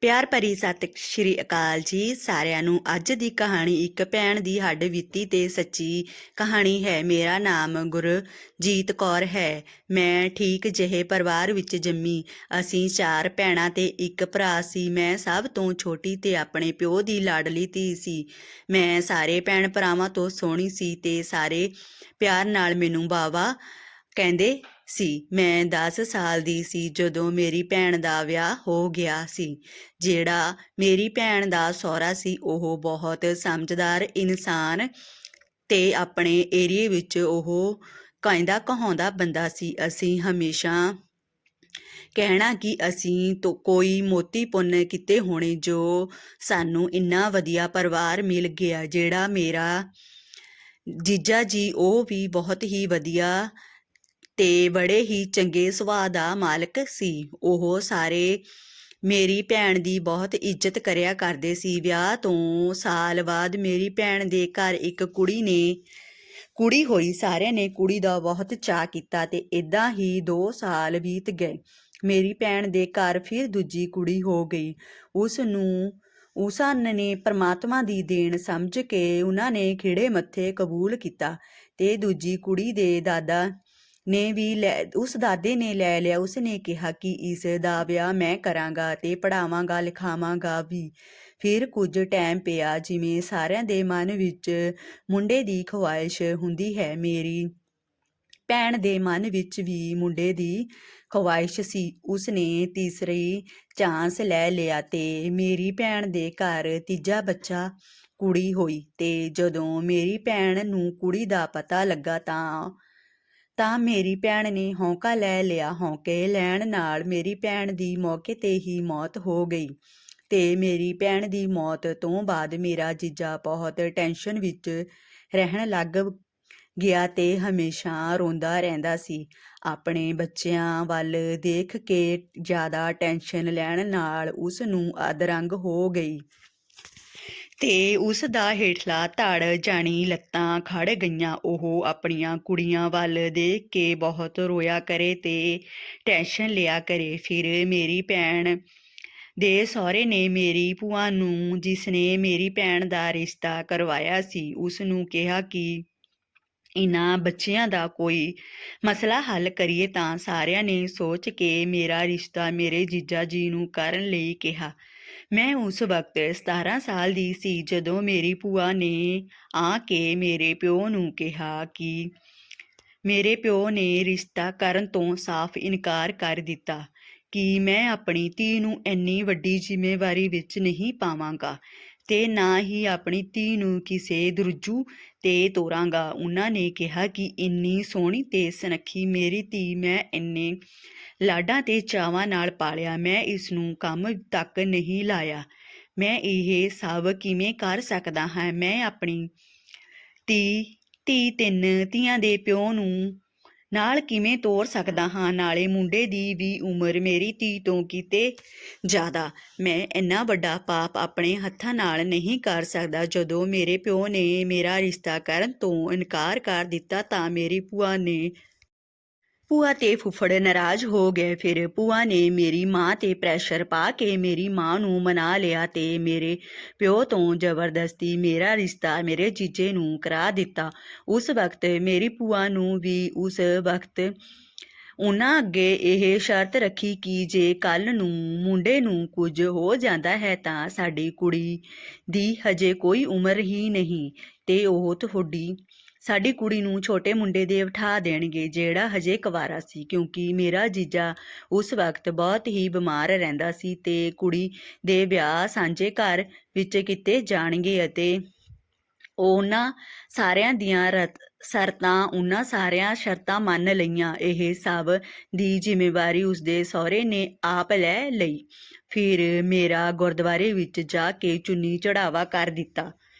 ਪਿਆਰ ਭਰੀ ਸਤਿ ਸ਼੍ਰੀ ਅਕਾਲ ਜੀ ਸਾਰਿਆਂ ਨੂੰ। ਅੱਜ ਦੀ ਕਹਾਣੀ ਇੱਕ ਭੈਣ ਦੀ ਹੱਡ ਬੀਤੀ ਤੇ ਸੱਚੀ ਕਹਾਣੀ ਹੈ। ਮੇਰਾ ਨਾਮ ਗੁਰਜੀਤ ਕੌਰ ਹੈ। ਮੈਂ ਠੀਕ ਜਿਹੇ ਪਰਿਵਾਰ ਵਿੱਚ ਜੰਮੀ। ਅਸੀਂ 4 ਭੈਣਾਂ ਤੇ ਇੱਕ ਭਰਾ ਸੀ। ਮੈਂ ਸਭ ਤੋਂ ਛੋਟੀ ਤੇ ਆਪਣੇ ਪਿਓ ਦੀ ਲਾਡਲੀ ਧੀ ਸੀ। ਮੈਂ ਸਾਰੇ ਭੈਣ ਭਰਾਵਾਂ ਤੋਂ ਸੋਹਣੀ ਸੀ ਤੇ ਸਾਰੇ ਪਿਆਰ ਨਾਲ ਮੈਨੂੰ ਬਾਵਾ ਕਹਿੰਦੇ ਸੀ। ਮੈਂ 10 ਸਾਲ ਦੀ ਸੀ ਜਦੋਂ ਮੇਰੀ ਭੈਣ ਦਾ ਵਿਆਹ ਹੋ ਗਿਆ ਸੀ। ਜਿਹੜਾ ਮੇਰੀ ਭੈਣ ਦਾ ਸਹੁਰਾ ਸੀ ਉਹ ਬਹੁਤ ਸਮਝਦਾਰ ਇਨਸਾਨ ਤੇ ਆਪਣੇ ਏਰੀਏ ਵਿੱਚ ਉਹ ਕਹਿੰਦਾ ਕਹਾਉਂਦਾ ਬੰਦਾ ਸੀ। ਅਸੀਂ ਹਮੇਸ਼ਾ ਕਹਿਣਾ ਕਿ ਅਸੀਂ ਕੋਈ ਮੋਤੀ ਪੁੰਨ ਕੀਤੇ ਹੋਣੇ ਜੋ ਸਾਨੂੰ ਇੰਨਾ ਵਧੀਆ ਪਰਿਵਾਰ ਮਿਲ ਗਿਆ। ਜਿਹੜਾ ਮੇਰਾ ਜੀਜਾ ਜੀ ਉਹ ਵੀ ਬਹੁਤ ਹੀ ਵਧੀਆ ਤੇ ਬੜੇ ਹੀ ਚੰਗੇ ਸੁਭਾਅ ਦਾ ਮਾਲਕ ਸੀ। ਉਹ ਸਾਰੇ ਮੇਰੀ ਭੈਣ ਦੀ ਬਹੁਤ ਇੱਜ਼ਤ ਕਰਿਆ ਕਰਦੇ ਸੀ। ਵਿਆਹ ਤੋਂ ਸਾਲ ਬਾਅਦ ਮੇਰੀ ਭੈਣ ਦੇ ਘਰ ਇੱਕ ਕੁੜੀ ਹੋਈ। ਸਾਰਿਆਂ ਨੇ ਕੁੜੀ ਦਾ ਬਹੁਤ ਚਾਅ ਕੀਤਾ ਤੇ ਇਦਾਂ ਹੀ 2 ਸਾਲ ਬੀਤ ਗਏ। ਮੇਰੀ ਭੈਣ ਦੇ ਘਰ ਫਿਰ ਦੂਜੀ ਕੁੜੀ ਹੋ ਗਈ। ਉਸਾਂ ਨੇ ਪਰਮਾਤਮਾ ਦੀ ਦੇਣ ਸਮਝ ਕੇ ਉਹਨਾਂ ਨੇ ਖਿੜੇ ਮੱਥੇ ਕਬੂਲ ਕੀਤਾ ਤੇ ਦੂਜੀ ਕੁੜੀ ਦੇ ਦਾਦਾ ਨੇ ਵੀ ਉਸ ਦਾਦੇ ਨੇ ਲੈ ਲਿਆ। ਉਸਨੇ ਕਿਹਾ ਕਿ ਇਸ ਦਾ ਵਿਆਹ ਮੈਂ ਕਰਾਂਗਾ ਤੇ ਪੜ੍ਹਾਵਾਂਗਾ ਲਿਖਾਵਾਂਗਾ ਵੀ। ਫਿਰ ਕੁਝ ਟਾਈਮ ਪਿਆ। ਜਿਵੇਂ ਸਾਰਿਆਂ ਦੇ ਮਨ ਵਿੱਚ ਮੁੰਡੇ ਦੀ ਖਵਾਇਸ਼ ਹੁੰਦੀ ਹੈ, ਮੇਰੀ ਭੈਣ ਦੇ ਮਨ ਵਿੱਚ ਵੀ ਮੁੰਡੇ ਦੀ ਖਵਾਇਸ਼ ਸੀ। ਉਸਨੇ ਤੀਸਰੀ ਚਾਂਸ ਲੈ ਲਿਆ ਤੇ ਮੇਰੀ ਭੈਣ ਦੇ ਘਰ ਤੀਜਾ ਬੱਚਾ ਕੁੜੀ ਹੋਈ। ਤੇ ਜਦੋਂ ਮੇਰੀ ਭੈਣ ਨੂੰ ਕੁੜੀ ਦਾ ਪਤਾ ਲੱਗਾ ਤਾਂ ਮੇਰੀ ਭੈਣ ਨੇ ਹੌਂਕਾ ਲੈ ਲਿਆ। ਹੌਂਕੇ ਲੈਣ ਨਾਲ ਮੇਰੀ ਭੈਣ ਦੀ ਮੌਕੇ ਤੇ ਹੀ ਮੌਤ ਹੋ ਗਈ। ਤੇ ਮੇਰੀ ਭੈਣ ਦੀ ਮੌਤ ਤੋਂ ਬਾਅਦ ਮੇਰਾ ਜੀਜਾ ਬਹੁਤ ਟੈਨਸ਼ਨ ਵਿੱਚ ਰਹਿਣ ਲੱਗ ਗਿਆ ਤੇ ਹਮੇਸ਼ਾ ਰੋਂਦਾ ਰਹਿੰਦਾ ਸੀ। ਆਪਣੇ ਬੱਚਿਆਂ ਵੱਲ ਦੇਖ ਕੇ ਜ਼ਿਆਦਾ ਟੈਨਸ਼ਨ ਲੈਣ ਨਾਲ ਉਸ ਨੂੰ ਅਧਰੰਗ ਹੋ ਗਈ ਤੇ ਉਸ ਦਾ ਹੇਠਲਾ ਧੜ ਜਾਣੀ ਲੱਤਾਂ ਖੜ ਗਈਆਂ। ਉਹ ਆਪਣੀਆਂ ਕੁੜੀਆਂ ਵੱਲ ਦੇਖ ਕੇ ਬਹੁਤ ਰੋਇਆ ਕਰੇ ਤੇ ਟੈਨਸ਼ਨ ਲਿਆ ਕਰੇ। ਫਿਰ ਮੇਰੀ ਭੈਣ ਦੇ ਸਹੁਰੇ ਨੇ ਮੇਰੀ ਭੂਆ ਨੂੰ, ਜਿਸਨੇ ਮੇਰੀ ਭੈਣ ਦਾ ਰਿਸ਼ਤਾ ਕਰਵਾਇਆ ਸੀ, ਉਸ ਨੂੰ ਕਿਹਾ ਕਿ ਇਹਨਾਂ ਬੱਚਿਆਂ ਦਾ ਕੋਈ ਮਸਲਾ ਹੱਲ ਕਰੀਏ। ਤਾਂ ਸਾਰਿਆਂ ਨੇ ਸੋਚ ਕੇ ਮੇਰਾ ਰਿਸ਼ਤਾ ਮੇਰੇ ਜੀਜਾ ਜੀ ਨੂੰ ਕਰਨ ਲਈ ਕਿਹਾ। ਮੈਂ ਉਸ ਵਕਤ 17 ਸਾਲ ਦੀ ਸੀ ਜਦੋਂ ਮੇਰੀ ਭੂਆ ਨੇ ਆ ਕੇ ਮੇਰੇ ਪਿਓ ਨੂੰ ਕਿਹਾ ਕਿ ਮੇਰੇ ਪਿਓ ਨੇ ਰਿਸ਼ਤਾ ਕਰਨ ਤੋਂ ਸਾਫ਼ ਇਨਕਾਰ ਕਰ ਦਿੱਤਾ ਕਿ ਮੈਂ ਆਪਣੀ ਧੀ ਨੂੰ ਇੰਨੀ ਵੱਡੀ ਜ਼ਿੰਮੇਵਾਰੀ ਵਿੱਚ ਨਹੀਂ ਪਾਵਾਂਗਾ ਤੇ ਨਾ ਹੀ ਆਪਣੀ ਧੀ ਨੂੰ ਕਿਸੇ ਦਰਜੂ ਤੇ ਤੋਰਾਂਗਾ। ਉਹਨਾਂ ਨੇ ਕਿਹਾ ਕਿ ਇੰਨੀ ਸੋਹਣੀ ਤੇ ਸੁਨੱਖੀ ਮੇਰੀ ਧੀ ਮੈਂ ਇੰਨੇ ਲਾਡਾਂ ਤੇ ਚਾਵਾਂ ਨਾਲ ਪਾਲਿਆ, ਮੈਂ ਇਸ ਨੂੰ ਕੰਮ ਤੱਕ ਨਹੀਂ ਲਾਇਆ। ਮੈਂ ਇਹ ਸਭ ਕਿਵੇਂ ਕਰ ਸਕਦਾ ਹਾਂ? ਮੈਂ ਆਪਣੀ ਧੀ 3 ਧੀਆਂ ਦੇ ਪਿਓ ਨੂੰ ਨਾਲ ਕਿਵੇਂ ਤੋਰ ਸਕਦਾ ਹਾਂ? ਨਾਲੇ ਮੁੰਡੇ ਦੀ ਵੀ ਉਮਰ ਮੇਰੀ ਧੀ ਤੋਂ ਕਿਤੇ ਜ਼ਿਆਦਾ। ਮੈਂ ਇੰਨਾ ਵੱਡਾ ਪਾਪ ਆਪਣੇ ਹੱਥਾਂ ਨਾਲ ਨਹੀਂ ਕਰ ਸਕਦਾ। ਜਦੋਂ ਮੇਰੇ ਪਿਓ ਨੇ ਮੇਰਾ ਰਿਸ਼ਤਾ ਕਰਨ ਤੋਂ ਇਨਕਾਰ ਕਰ ਦਿੱਤਾ ਤਾਂ ਮੇਰੀ ਭੂਆ ਤੇ ਫੁੱਫੜ ਨਾਰਾਜ਼ ਹੋ ਗਏ। ਫਿਰ ਭੂਆ ਨੇ ਮੇਰੀ ਮਾਂ ਤੇ ਪ੍ਰੈਸ਼ਰ ਪਾ ਕੇ ਮੇਰੀ ਮਾਂ ਨੂੰ ਮਨਾ ਲਿਆ ਤੇ ਮੇਰੇ ਪਿਓ ਤੋਂ ਜ਼ਬਰਦਸਤੀ ਮੇਰਾ ਰਿਸ਼ਤਾ ਮੇਰੇ ਜੀਜੇ ਨੂੰ ਕਰਾ ਦਿੱਤਾ। ਉਸ ਵਕਤ ਮੇਰੀ ਭੂਆ ਨੂੰ ਵੀ ਉਸ ਵਕਤ ਉਹਨਾਂ ਅੱਗੇ ਇਹ ਸ਼ਰਤ ਰੱਖੀ ਕਿ ਜੇ ਕੱਲ੍ਹ ਨੂੰ ਮੁੰਡੇ ਨੂੰ ਕੁਝ ਹੋ ਜਾਂਦਾ ਹੈ ਤਾਂ ਸਾਡੀ ਕੁੜੀ ਦੀ ਹਜੇ ਕੋਈ ਉਮਰ ਹੀ ਨਹੀਂ ਤੇ ਉਹ ਸਾਡੀ ਕੁੜੀ ਨੂੰ ਛੋਟੇ ਮੁੰਡੇ ਦੇ ਬਿਠਾ ਦੇਣਗੇ ਜਿਹੜਾ ਹਜੇ ਕੁਆਰਾ ਸੀ। ਕਿਉਂਕਿ ਮੇਰਾ ਜੀਜਾ ਉਸ ਵਕਤ ਬਹੁਤ ਹੀ ਬਿਮਾਰ ਰਹਿੰਦਾ ਸੀ ਤੇ ਕੁੜੀ ਦੇ ਵਿਆਹ ਸਾਂਝੇ ਘਰ ਵਿੱਚ ਕੀਤੇ ਜਾਣਗੇ ਅਤੇ ਉਹਨਾਂ ਸਾਰੀਆਂ ਸ਼ਰਤਾਂ ਮੰਨ ਲਈਆਂ। ਇਹ ਸਭ ਦੀ ਜ਼ਿੰਮੇਵਾਰੀ ਉਸਦੇ ਸਹੁਰੇ ਨੇ ਆਪ ਲੈ ਲਈ। ਫਿਰ ਮੇਰਾ ਗੁਰਦੁਆਰੇ ਵਿੱਚ ਜਾ ਕੇ ਚੁੰਨੀ ਚੜਾਵਾ ਕਰ ਦਿੱਤਾ।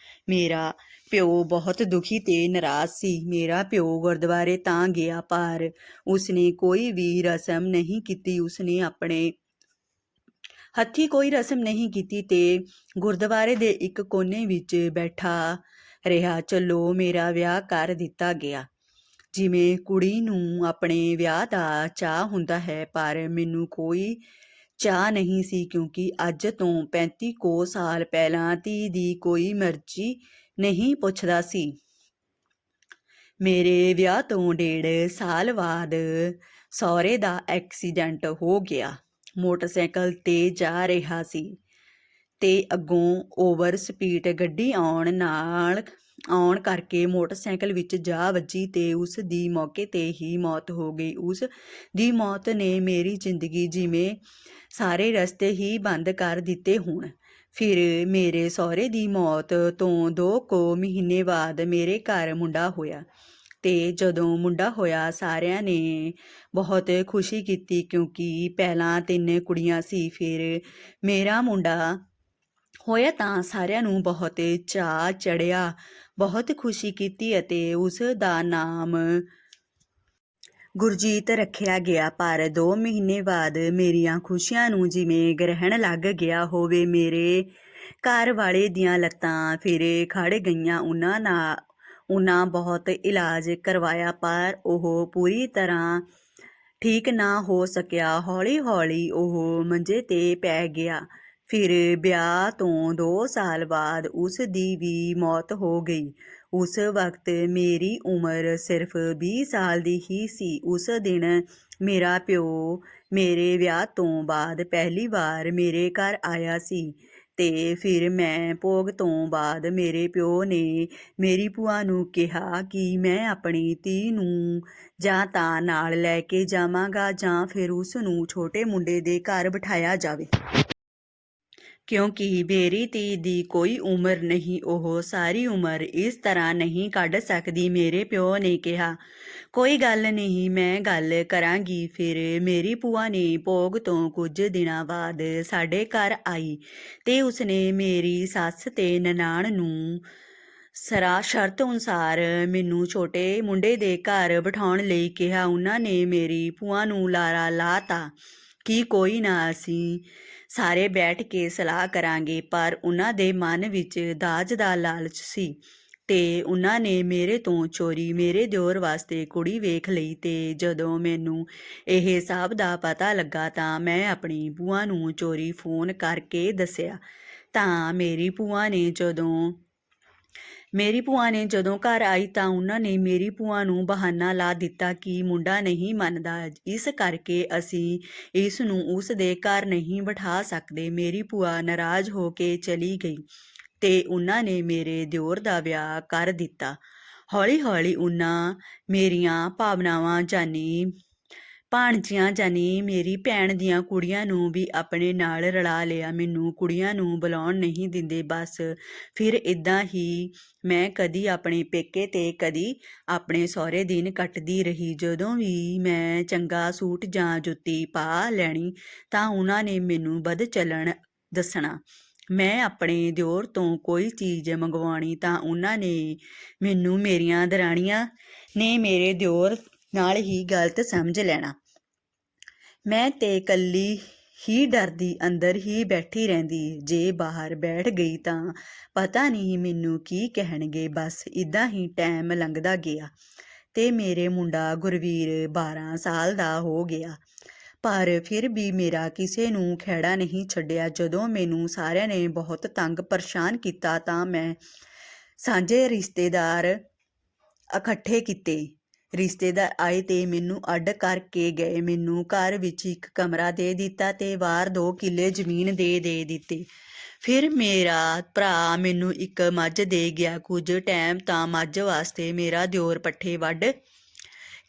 ਮੇਰਾ ਪਿਓ ਬਹੁਤ ਦੁਖੀ ਤੇ ਨਾਰਾਜ਼ ਸੀ। ਮੇਰਾ ਪਿਓ ਗੁਰਦੁਆਰੇ ਤਾਂ ਗਿਆ ਪਰ ਉਸਨੇ ਕੋਈ ਵੀ ਰਸਮ ਨਹੀਂ ਕੀਤੀ। ਉਸਨੇ ਆਪਣੇ ਹੱਥੀਂ ਕੋਈ ਰਸਮ ਨਹੀਂ ਕੀਤੀ ਤੇ ਗੁਰਦੁਆਰੇ ਦੇ ਇੱਕ ਕੋਨੇ ਵਿੱਚ ਬੈਠਾ ਰਿਹਾ। ਚਲੋ ਮੇਰਾ ਵਿਆਹ ਕਰ ਦਿੱਤਾ ਗਿਆ। ਜਿਵੇਂ ਕੁੜੀ ਨੂੰ ਆਪਣੇ ਵਿਆਹ ਦਾ ਚਾਅ ਹੁੰਦਾ ਹੈ, ਪਰ ਮੈਨੂੰ ਕੋਈ ਚਾਅ ਨਹੀਂ ਸੀ, ਕਿਉਂਕਿ ਅੱਜ ਤੋਂ 35 ਕੁ ਸਾਲ ਪਹਿਲਾਂ ਧੀ ਦੀ ਕੋਈ ਮਰਜ਼ੀ ਨਹੀਂ ਪੁੱਛਦਾ ਸੀ। ਮੇਰੇ ਵਿਆਹ ਤੋਂ 1.5 ਸਾਲ ਬਾਅਦ ਸਹੁਰੇ ਦਾ ਐਕਸੀਡੈਂਟ ਹੋ ਗਿਆ। ਮੋਟਰਸਾਈਕਲ 'ਤੇ ਜਾ ਰਿਹਾ ਸੀ ਤੇ ਅੱਗੋਂ ਓਵਰ ਸਪੀਡ ਗੱਡੀ ਆਉਣ ਕਰਕੇ ਮੋਟਰਸਾਈਕਲ ਵਿੱਚ ਜਾ ਵੱਜੀ ਤੇ ਉਸ ਦੀ ਮੌਕੇ 'ਤੇ ਹੀ ਮੌਤ ਹੋ ਗਈ। ਉਸ ਦੀ ਮੌਤ ਨੇ ਮੇਰੀ ਜ਼ਿੰਦਗੀ ਜਿਵੇਂ ਸਾਰੇ ਰਸਤੇ ਹੀ ਬੰਦ ਕਰ ਦਿੱਤੇ ਹੋਣ। ਫਿਰ ਮੇਰੇ ਸਹੁਰੇ ਦੀ ਮੌਤ ਤੋਂ 2 ਕੁ ਮਹੀਨੇ ਬਾਅਦ ਮੇਰੇ ਘਰ ਮੁੰਡਾ ਹੋਇਆ ਤੇ ਜਦੋਂ ਮੁੰਡਾ ਹੋਇਆ ਸਾਰਿਆਂ ਨੇ ਬਹੁਤ ਖੁਸ਼ੀ ਕੀਤੀ, ਕਿਉਂਕਿ ਪਹਿਲਾਂ 3 ਕੁੜੀਆਂ ਸੀ। ਫਿਰ ਮੇਰਾ ਮੁੰਡਾ ਹੋਇਆ ਤਾਂ ਸਾਰਿਆਂ ਨੂੰ ਬਹੁਤ ਚਾਅ ਚੜ੍ਹਿਆ, ਬਹੁਤ ਖੁਸ਼ੀ ਕੀਤੀ ਅਤੇ ਉਸ ਦਾ ਨਾਮ ਗੁਰਜੀਤ ਰੱਖਿਆ ਗਿਆ। ਪਰ 2 ਮਹੀਨੇ ਬਾਅਦ ਮੇਰੀਆਂ ਖੁਸ਼ੀਆਂ ਨੂੰ ਜਿਵੇਂ ਗ੍ਰਹਿਣ ਲੱਗ ਗਿਆ ਹੋਵੇ। ਮੇਰੇ ਘਰ ਵਾਲੇ ਦੀਆਂ ਲੱਤਾਂ ਫਿਰ ਖੜ ਗਈਆਂ। ਉਹਨਾਂ ਬਹੁਤ ਇਲਾਜ ਕਰਵਾਇਆ, ਪਰ ਉਹ ਪੂਰੀ ਤਰ੍ਹਾਂ ਠੀਕ ਨਾ ਹੋ ਸਕਿਆ। ਹੌਲੀ-ਹੌਲੀ ਉਹ ਮੰਜੇ 'ਤੇ ਪੈ ਗਿਆ। ਫਿਰ ਵਿਆਹ ਤੋਂ 2 ਸਾਲ ਬਾਅਦ ਉਸ ਦੀ ਵੀ ਮੌਤ ਹੋ ਗਈ। ਉਸ ਵਕਤ ਮੇਰੀ ਉਮਰ ਸਿਰਫ 20 ਸਾਲ ਦੀ ਹੀ ਸੀ। ਉਸ ਦਿਨ ਮੇਰਾ ਪਿਓ ਮੇਰੇ ਵਿਆਹ ਤੋਂ ਬਾਅਦ ਪਹਿਲੀ ਵਾਰ ਮੇਰੇ ਘਰ ਆਇਆ ਸੀ ਤੇ ਫਿਰ ਮੈਂ ਭੋਗ ਤੋਂ ਬਾਅਦ ਮੇਰੇ ਪਿਓ ਨੇ ਮੇਰੀ ਭੂਆ ਨੂੰ ਕਿਹਾ ਕਿ ਮੈਂ ਆਪਣੀ ਧੀ ਨੂੰ ਜਾਂ ਤਾਂ ਨਾਲ ਲੈ ਕੇ ਜਾਵਾਂਗਾ ਜਾਂ ਫਿਰ ਉਸ ਨੂੰ ਛੋਟੇ ਮੁੰਡੇ ਦੇ ਘਰ ਬਿਠਾਇਆ ਜਾਵੇ, ਕਿਉਂਕਿ ਮੇਰੀ ਧੀ ਦੀ ਕੋਈ ਉਮਰ ਨਹੀਂ, ਉਹ ਸਾਰੀ ਉਮਰ ਇਸ ਤਰ੍ਹਾਂ ਨਹੀਂ ਕੱਢ ਸਕਦੀ। ਮੇਰੇ ਪਿਓ ਨੇ ਕਿਹਾ, ਕੋਈ ਗੱਲ ਨਹੀਂ, ਮੈਂ ਗੱਲ ਕਰਾਂਗੀ। ਫਿਰ ਮੇਰੀ ਭੂਆ ਨੇ ਭੋਗ ਤੋਂ ਕੁਝ ਦਿਨਾਂ ਬਾਅਦ ਸਾਡੇ ਘਰ ਆਈ ਤੇ ਉਸਨੇ ਮੇਰੀ ਸੱਸ ਤੇ ਨਨਾਣ ਨੂੰ ਸ਼ਰਤ ਅਨੁਸਾਰ ਮੈਨੂੰ ਛੋਟੇ ਮੁੰਡੇ ਦੇ ਘਰ ਬਿਠਾਉਣ ਲਈ ਕਿਹਾ। ਉਹਨਾਂ ਨੇ ਮੇਰੀ ਭੂਆ ਨੂੰ ਲਾਰਾ ਲਾਤਾ ਕਿ ਕੋਈ ਨਾ, ਅਸੀਂ ਸਾਰੇ ਬੈਠ ਕੇ ਸਲਾਹ ਕਰਾਂਗੇ। ਪਰ ਉਹਨਾਂ ਦੇ ਮਨ ਵਿੱਚ ਦਾਜ ਦਾ ਲਾਲਚ ਸੀ ਤੇ ਉਹਨਾਂ ਨੇ ਮੇਰੇ ਤੋਂ ਚੋਰੀ ਮੇਰੇ ਦਿਓਰ ਵਾਸਤੇ ਕੁੜੀ ਵੇਖ ਲਈ। ਤੇ ਜਦੋਂ ਮੈਨੂੰ ਇਹ ਸਭ ਦਾ ਪਤਾ ਲੱਗਾ ਤਾਂ ਮੈਂ ਆਪਣੀ ਭੂਆ ਨੂੰ ਚੋਰੀ ਫੋਨ ਕਰਕੇ ਦੱਸਿਆ। ਤਾਂ ਮੇਰੀ ਭੂਆ ਨੇ ਜਦੋਂ ਘਰ ਆਈ ਤਾਂ ਉਹਨਾਂ ਨੇ ਮੇਰੀ ਭੂਆ ਨੂੰ ਬਹਾਨਾ ਲਾ ਦਿੱਤਾ ਕਿ ਮੁੰਡਾ ਨਹੀਂ ਮੰਨਦਾ, ਇਸ ਕਰਕੇ ਅਸੀਂ ਇਸ ਨੂੰ ਉਸ ਦੇ ਘਰ ਨਹੀਂ ਬਿਠਾ ਸਕਦੇ। ਮੇਰੀ ਭੂਆ ਨਾਰਾਜ਼ ਹੋ ਕੇ ਚਲੀ ਗਈ ਤੇ ਉਹਨਾਂ ਨੇ ਮੇਰੇ ਦਿਓਰ ਦਾ ਵਿਆਹ ਕਰ ਦਿੱਤਾ। ਹੌਲੀ-ਹੌਲੀ ਉਹਨਾਂ ਮੇਰੀਆਂ ਭਾਣਜੀਆਂ ਜਾਨੀ ਮੇਰੀ ਭੈਣ ਦੀਆਂ ਕੁੜੀਆਂ ਨੂੰ ਵੀ ਆਪਣੇ ਨਾਲ ਰਲਾ ਲਿਆ। ਮੈਨੂੰ ਕੁੜੀਆਂ ਨੂੰ ਬੁਲਾਉਣ ਨਹੀਂ ਦਿੰਦੇ। ਬਸ ਫਿਰ ਇੱਦਾਂ ਹੀ ਮੈਂ ਕਦੀ ਆਪਣੇ ਪੇਕੇ ਤੇ ਕਦੀ ਆਪਣੇ ਸਹੁਰੇ ਦਿਨ ਕੱਟਦੀ ਰਹੀ। ਜਦੋਂ ਵੀ ਮੈਂ ਚੰਗਾ ਸੂਟ ਜਾਂ ਜੁੱਤੀ ਪਾ ਲੈਣੀ ਤਾਂ ਉਹਨਾਂ ਨੇ ਮੈਨੂੰ ਬਦ ਚੱਲਣ ਦੱਸਣਾ। ਮੈਂ ਆਪਣੇ ਦਿਓਰ ਤੋਂ ਕੋਈ ਚੀਜ਼ ਮੰਗਵਾਉਣੀ ਤਾਂ ਉਹਨਾਂ ਨੇ ਮੇਰੀਆਂ ਦਰਾਣੀਆਂ ਨੇ ਮੇਰੇ ਦਿਓਰ ਨਾਲ ਹੀ ਗਲਤ ਸਮਝ ਲੈਣਾ। ਮੈਂ ਤੇ ਇਕੱਲੀ ਹੀ ਡਰਦੀ ਅੰਦਰ ਹੀ ਬੈਠੀ ਰਹਿੰਦੀ। ਜੇ ਬਾਹਰ ਬੈਠ ਗਈ ਤਾਂ ਪਤਾ ਨਹੀਂ ਮੈਨੂੰ ਕੀ ਕਹਿਣਗੇ। ਬਸ ਇੱਦਾਂ ਹੀ ਟਾਈਮ ਲੰਘਦਾ ਗਿਆ ਤੇ ਮੇਰੇ ਮੁੰਡਾ ਗੁਰਵੀਰ 12 ਸਾਲ ਦਾ ਹੋ ਗਿਆ। ਪਰ ਫਿਰ ਵੀ ਮੇਰਾ ਕਿਸੇ ਨੂੰ ਖਹਿੜਾ ਨਹੀਂ ਛੱਡਿਆ। ਜਦੋਂ ਮੈਨੂੰ ਸਾਰਿਆਂ ਨੇ ਬਹੁਤ ਤੰਗ ਪਰੇਸ਼ਾਨ ਕੀਤਾ ਤਾਂ ਮੈਂ ਸਾਂਝੇ ਰਿਸ਼ਤੇਦਾਰ ਇਕੱਠੇ ਕੀਤੇ। ਰਿਸ਼ਤੇਦਾਰ ਆਏ ਤੇ ਮੈਨੂੰ ਅੱਡ ਕਰਕੇ ਗਏ। ਮੈਨੂੰ ਘਰ ਵਿੱਚ ਇੱਕ ਕਮਰਾ ਦੇ ਦਿੱਤਾ ਤੇ ਬਾਹਰ 2 ਕਿੱਲੇ ਜ਼ਮੀਨ ਦੇ ਦਿੱਤੀ। ਫਿਰ ਮੇਰਾ ਭਰਾ ਮੈਨੂੰ ਇੱਕ ਮੱਝ ਦੇ ਗਿਆ। ਕੁਝ ਟਾਈਮ ਤਾਂ ਮੱਝ ਵਾਸਤੇ ਮੇਰਾ ਦਿਓਰ ਪੱਠੇ ਵੱਢ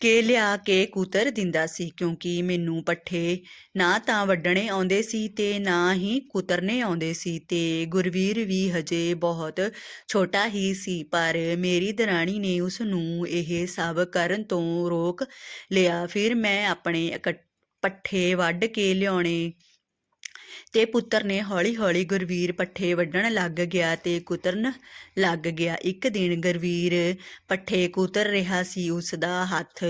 ਕੇ ਲਿਆ ਕੇ ਕੁਤਰ ਦਿੰਦਾ ਸੀ, ਕਿਉਂਕਿ ਮੈਨੂੰ ਪੱਠੇ ਨਾ ਤਾਂ ਵੱਢਣੇ ਆਉਂਦੇ ਸੀ ਤੇ ਨਾ ਹੀ ਕੁਤਰਨੇ ਆਉਂਦੇ ਸੀ ਤੇ ਗੁਰਵੀਰ ਵੀ ਹਜੇ ਬਹੁਤ ਛੋਟਾ ਹੀ ਸੀ। ਪਰ ਮੇਰੀ ਦਰਾਣੀ ਨੇ ਉਸ ਨੂੰ ਇਹ ਸਭ ਕਰਨ ਤੋਂ ਰੋਕ ਲਿਆ। ਫਿਰ ਮੈਂ ਆਪਣੇ ਪੱਠੇ ਵੱਢ ਕੇ ਲਿਆਉਣੇ ਤੇ ਪੁੱਤਰ ਨੇ ਹੌਲੀ-ਹੌਲੀ ਗੁਰਵੀਰ ਪੱਠੇ ਵੱਢਣ ਲੱਗ ਗਿਆ ਤੇ ਕੁਤਰਨ ਲੱਗ ਗਿਆ। ਇੱਕ ਦਿਨ ਗੁਰਵੀਰ ਪੱਠੇ ਕੁਤਰ ਰਿਹਾ ਸੀ, ਉਸ ਦਾ ਹੱਥ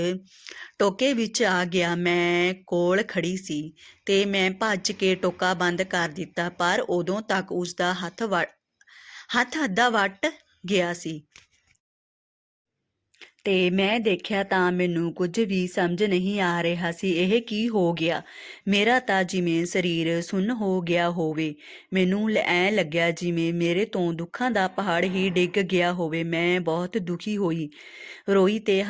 ਟੋਕੇ ਵਿੱਚ ਆ ਗਿਆ। ਮੈਂ ਕੋਲ ਖੜੀ ਸੀ ਤੇ ਮੈਂ ਭੱਜ ਕੇ ਟੋਕਾ ਬੰਦ ਕਰ ਦਿੱਤਾ, ਪਰ ਉਦੋਂ ਤੱਕ ਉਸ ਦਾ ਹੱਥ ਅੱਧਾ ਵੱਟ ਗਿਆ ਸੀ। ਤੇ ਮੈਂ ਦੇਖਿਆ ਤਾਂ ਮੈਨੂੰ ਕੁਝ ਵੀ ਸਮਝ ਨਹੀਂ ਆ ਰਿਹਾ ਸੀ, ਇਹ ਕੀ ਹੋ ਗਿਆ। ਮੇਰਾ ਤਾਂ ਜਿਵੇਂ ਸਰੀਰ ਸੁੰਨ ਹੋ ਗਿਆ ਹੋਵੇ। ਮੈਨੂੰ ਐਂ ਲੱਗਿਆ ਜਿਵੇਂ ਮੇਰੇ ਤੋਂ ਦੁੱਖਾਂ ਦਾ ਪਹਾੜ ਹੀ ਡਿੱਗ ਗਿਆ ਹੋਵੇ। ਮੈਂ ਬਹੁਤ ਦੁਖੀ ਹੋਈ, ਰੋਈ ਤੇ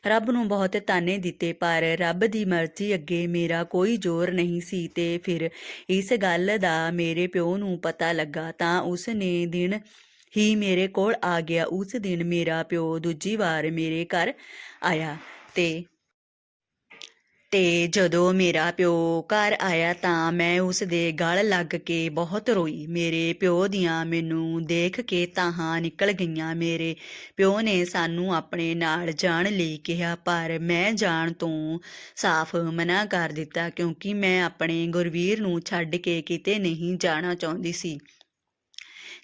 ਰੱਬ ਨੂੰ ਬਹੁਤ ਤਾਨੇ ਦਿੱਤੇ, ਪਰ ਰੱਬ ਦੀ ਮਰਜ਼ੀ ਅੱਗੇ ਮੇਰਾ ਕੋਈ ਜ਼ੋਰ ਨਹੀਂ ਸੀ। ਤੇ ਫਿਰ ਇਸ ਗੱਲ ਦਾ ਮੇਰੇ ਪਿਓ ਨੂੰ ਪਤਾ ਲੱਗਾ ਤਾਂ ਉਸ ਨੇ ਦਿਨ ਹੀ ਮੇਰੇ ਕੋਲ ਆ ਗਿਆ। ਉਸ ਦਿਨ ਮੇਰਾ ਪਿਓ ਦੂਜੀ ਵਾਰ ਮੇਰੇ ਘਰ ਆਇਆ ਤੇ ਜਦੋਂ ਮੇਰਾ ਪਿਓ ਘਰ ਆਇਆ ਤਾਂ ਮੈਂ ਉਸ ਦੇ ਗਲ ਲੱਗ ਕੇ ਬਹੁਤ ਰੋਈ। ਮੇਰੇ ਪਿਓ ਦੀਆਂ ਮੈਨੂੰ ਦੇਖ ਕੇ ਤਾਹਾਂ ਨਿਕਲ ਗਈਆਂ। ਮੇਰੇ ਪਿਓ ਨੇ ਸਾਨੂੰ ਆਪਣੇ ਨਾਲ ਜਾਣ ਲਈ ਕਿਹਾ, ਪਰ ਮੈਂ ਜਾਣ ਤੋਂ ਸਾਫ਼ ਮਨ੍ਹਾ ਕਰ ਦਿੱਤਾ, ਕਿਉਂਕਿ ਮੈਂ ਆਪਣੇ ਗੁਰਵੀਰ ਨੂੰ ਛੱਡ ਕੇ ਕਿਤੇ ਨਹੀਂ ਜਾਣਾ ਚਾਹੁੰਦੀ ਸੀ।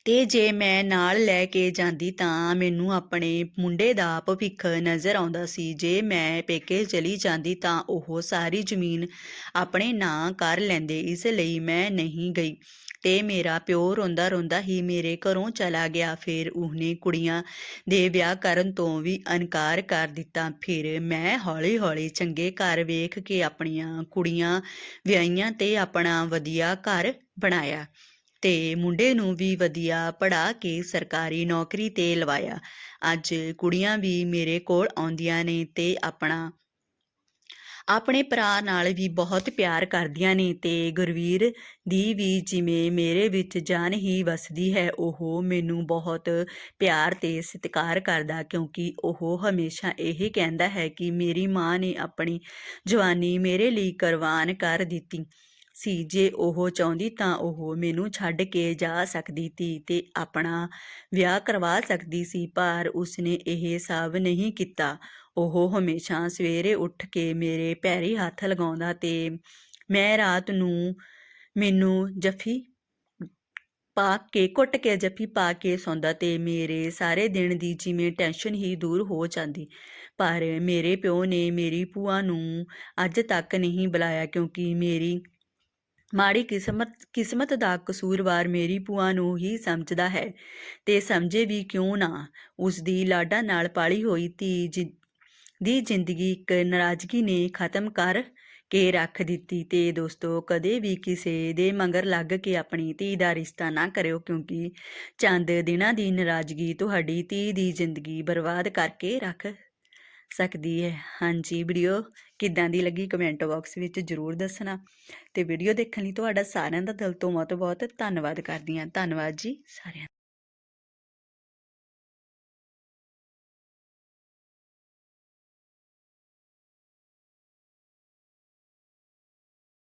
ਤੇ ਜੇ ਮੈਂ ਨਾਲ ਲੈ ਕੇ ਜਾਂਦੀ ਤਾਂ ਮੈਨੂੰ ਆਪਣੇ ਮੁੰਡੇ ਦਾ ਭਵਿੱਖ ਨਜ਼ਰ ਆਉਂਦਾ ਸੀ। ਜੇ ਮੈਂ ਪੇਕੇ ਚਲੀ ਜਾਂਦੀ ਤਾਂ ਉਹ ਸਾਰੀ ਜ਼ਮੀਨ ਆਪਣੇ ਨਾਂ ਕਰ ਲੈਂਦੇ। ਇਸ ਲਈ ਮੈਂ ਨਹੀਂ ਗਈ ਤੇ ਮੇਰਾ ਪਿਓ ਰੋਂਦਾ ਰੋਂਦਾ ਹੀ ਮੇਰੇ ਘਰੋਂ ਚਲਾ ਗਿਆ। ਫਿਰ ਉਹਨੇ ਕੁੜੀਆਂ ਦੇ ਵਿਆਹ ਕਰਨ ਤੋਂ ਵੀ ਇਨਕਾਰ ਕਰ ਦਿੱਤਾ। ਫਿਰ ਮੈਂ ਹੌਲੀ ਹੌਲੀ ਚੰਗੇ ਘਰ ਵੇਖ ਕੇ ਆਪਣੀਆਂ ਕੁੜੀਆਂ ਵਿਆਹੀਆਂ ਤੇ ਆਪਣਾ ਵਧੀਆ ਘਰ ਬਣਾਇਆ ਤੇ ਮੁੰਡੇ ਨੂੰ ਵੀ ਵਧੀਆ ਪੜ੍ਹਾ ਕੇ ਸਰਕਾਰੀ ਨੌਕਰੀ ਤੇ ਲਵਾਇਆ। ਅੱਜ ਕੁੜੀਆਂ ਵੀ ਮੇਰੇ ਕੋਲ ਆਉਂਦੀਆਂ ਨੇ ਤੇ ਆਪਣੇ ਭਰਾ ਨਾਲ ਵੀ ਬਹੁਤ ਪਿਆਰ ਕਰਦੀਆਂ ਨੇ ਤੇ ਗੁਰਵੀਰ ਦੀ ਵੀ ਜਿਵੇਂ ਮੇਰੇ ਵਿੱਚ ਜਾਨ ਹੀ ਵਸਦੀ ਹੈ। ਉਹ ਮੈਨੂੰ ਬਹੁਤ ਪਿਆਰ ਤੇ ਸਤਿਕਾਰ ਕਰਦਾ, ਕਿਉਂਕਿ ਉਹ ਹਮੇਸ਼ਾ ਇਹ ਕਹਿੰਦਾ ਹੈ ਕਿ ਮੇਰੀ ਮਾਂ ਨੇ ਆਪਣੀ ਜਵਾਨੀ ਮੇਰੇ ਲਈ ਕੁਰਬਾਨ ਕਰ ਦਿੱਤੀ ਸੀ। ਜੇ ਉਹ ਚਾਹੁੰਦੀ ਤਾਂ ਉਹ ਮੈਨੂੰ ਛੱਡ ਕੇ ਜਾ ਸਕਦੀ ਸੀ ਤੇ ਆਪਣਾ ਵਿਆਹ ਕਰਵਾ ਸਕਦੀ ਸੀ, ਪਰ ਉਸਨੇ ਇਹ ਸਭ ਨਹੀਂ ਕੀਤਾ। ਉਹ ਹਮੇਸ਼ਾ ਸਵੇਰੇ ਉੱਠ ਕੇ ਮੇਰੇ ਪੈਰੀਂ ਹੱਥ ਲਗਾਉਂਦਾ ਤੇ ਮੈਂ ਰਾਤ ਨੂੰ ਮੈਨੂੰ ਘੁੱਟ ਕੇ ਜੱਫੀ ਪਾ ਕੇ ਸੌਂਦਾ ਤੇ ਮੇਰੇ ਸਾਰੇ ਦਿਨ ਦੀ ਜਿਵੇਂ ਟੈਨਸ਼ਨ ਹੀ ਦੂਰ ਹੋ ਜਾਂਦੀ। ਪਰ ਮੇਰੇ ਪਿਓ ਨੇ ਮੇਰੀ ਭੂਆ ਨੂੰ ਅੱਜ ਤੱਕ ਨਹੀਂ ਬੁਲਾਇਆ, ਕਿਉਂਕਿ ਮੇਰੀ ਮਾੜੀ ਕਿਸਮਤ ਦਾ ਕਸੂਰਵਾਰ ਮੇਰੀ ਭੂਆ ਨੂੰ ਹੀ ਸਮਝਦਾ ਹੈ। ਤੇ ਸਮਝੇ ਵੀ ਕਿਉਂ ਨਾ, ਉਸਦੀ ਲਾਡਾਂ ਨਾਲ ਪਾਲੀ ਹੋਈ ਧੀ ਦੀ ਜ਼ਿੰਦਗੀ ਇੱਕ ਨਾਰਾਜ਼ਗੀ ਨੇ ਖਤਮ ਕਰ ਕੇ ਰੱਖ ਦਿੱਤੀ। ਤੇ ਦੋਸਤੋ, ਕਦੇ ਵੀ ਕਿਸੇ ਦੇ ਮਗਰ ਲੱਗ ਕੇ ਆਪਣੀ ਧੀ ਦਾ ਰਿਸ਼ਤਾ ਨਾ ਕਰਿਓ, ਕਿਉਂਕਿ ਚੰਦ ਦਿਨਾਂ ਦੀ ਨਾਰਾਜ਼ਗੀ ਤੁਹਾਡੀ ਧੀ ਦੀ ਜ਼ਿੰਦਗੀ ਬਰਬਾਦ ਕਰਕੇ ਰੱਖ ਸਕਦੀ ਹੈ। ਹਾਂਜੀ, ਵੀਡੀਓ ਕਿੱਦਾਂ ਦੀ ਲੱਗੀ ਕਮੈਂਟ ਬਾਕਸ ਵਿੱਚ ਜ਼ਰੂਰ ਦੱਸਣਾ ਤੇ ਵੀਡੀਓ ਦੇਖਣ ਲਈ ਤੁਹਾਡਾ ਸਾਰਿਆਂ ਦਾ ਦਿਲ ਤੋਂ ਬਹੁਤ ਬਹੁਤ ਧੰਨਵਾਦ ਕਰਦੀ ਹਾਂ। ਧੰਨਵਾਦ ਜੀ ਸਾਰਿਆਂ ਦਾ।